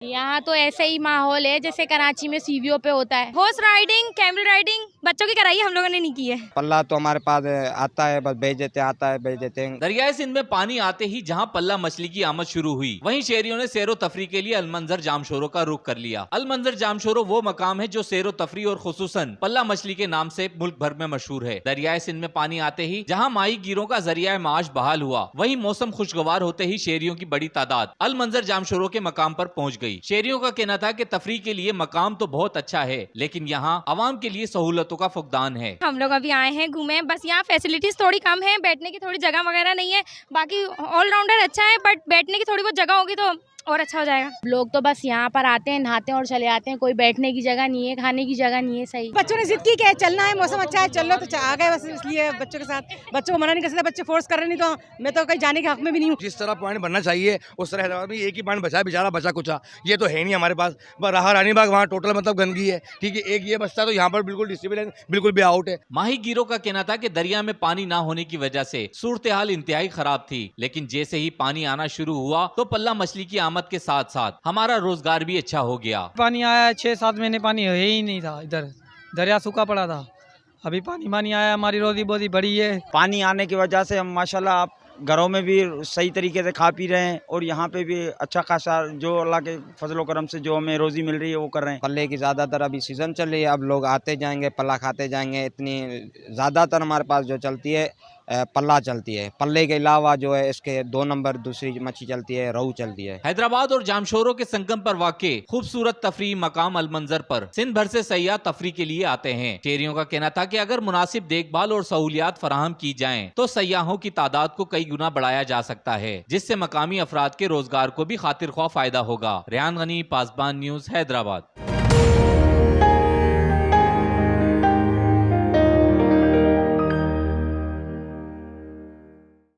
यहाँ तो ऐसे ही माहौल है जैसे कराची में सीवीओ पे होता है। हॉर्स राइडिंग, कैमल राइडिंग बच्चों की कराई है, हम लोगों ने नहीं की है। पल्ला तो हमारे पास आता है, बस भेज देते, आता है भेज देते हैं। दरियाए सिंध में पानी आते ही जहां पल्ला मछली की आमद शुरू हुई, वहीं शहरियों ने सैरो तफरी के लिए अलमंजर जामशोरो का रुख कर लिया। अलमंजर जामशोरो वो मकाम है जो सैरो तफरी और खुसूसन पल्ला मछली के नाम से मुल्क भर में मशहूर है। दरियाए सिंध में पानी आते ही जहां माही गिरों का जरिया माश बहाल हुआ, वहीं मौसम खुशगवार होते ही शहरियों की बड़ी तादाद अलमंजर जामशोरो के मकाम पर पहुंच गई। शहरियों का कहना था कि तफरी के लिए मकाम तो बहुत अच्छा है, लेकिन यहाँ अवाम के लिए सहूलतों का फुकदान है। हम लोग अभी आए हैं घूमे, बस यहाँ फैसिलिटीज थोड़ी कम है, बैठने की थोड़ी जगह वगैरह नहीं है। बाकी ऑलराउंडर अच्छा है, बट बैठने की थोड़ी बहुत जगह होगी तो और अच्छा हो जाएगा। लोग तो बस यहाँ पर आते हैं, नहाते हैं और चले आते हैं। कोई बैठने की जगह नहीं है, खाने की जगह नहीं है। सही बच्चों ने जिद की कि चलना है, मौसम अच्छा है, चल लो तो आ गए, बस इसलिए बच्चों के साथ। बच्चों को मना नहीं कर सकते, बच्चे फोर्स कर रहे, नहीं तो मैं तो कहीं जाने के हक में भी नहीं हूँ। जिस तरह पॉइंट बनना चाहिए उस तरह हैदराबाद में एक ही पॉइंट बचा, बेचारा बचा कुचा, ये तो है नहीं हमारे पास। राहा रानी बाग वहाँ टोटल मतलब गंदगी है, ठीक है, एक ये बचता तो यहाँ पर बिल्कुल डिसिप्लिन बिल्कुल भी आउट है। माही गिरों का कहना था कि दरिया में पानी ना होने की वजह से सूरत हाल इंतहाई खराब थी, लेकिन जैसे ही पानी आना शुरू हुआ तो पल्ला मछली की आमद के साथ साथ हमारा रोजगार भी अच्छा हो गया। पानी आया 6-7 महीने पानी है ही नहीं था, इधर दरिया सूखा पड़ा था। अभी पानी आया, हमारी रोजी बोजी बढ़ी है। पानी आने की वजह से हम माशाल्लाह आप घरों में भी सही तरीके से खा पी रहे हैं और यहाँ पे भी अच्छा खासा जो अल्लाह के फजलो करम से जो हमें रोजी मिल रही है वो कर रहे हैं। पल्ले की ज़्यादातर अभी सीज़न चल रही है, अब लोग आते जाएंगे, पल्ला खाते जाएंगे। इतनी ज़्यादातर हमारे पास जो चलती है पल्ला चलती है। पल्ले के अलावा जो है इसके 2 नंबर दूसरी मच्छी चलती है, रहू चलती है। हैदराबाद और जामशोरो के संगम पर वाक़े खूबसूरत तफरी मकाम अलमंजर पर सिंध भर से सयाह तफरी के लिए आते हैं। शहरियों का कहना था कि अगर मुनासिब देखभाल और सहूलियात फराहम की जाएं तो सयाहों की तादाद को कई गुना बढ़ाया जा सकता है, जिससे मकामी अफराद के रोजगार को भी खातिर ख्वाह फायदा होगा। रेहान गनी, पासबान न्यूज, हैदराबाद।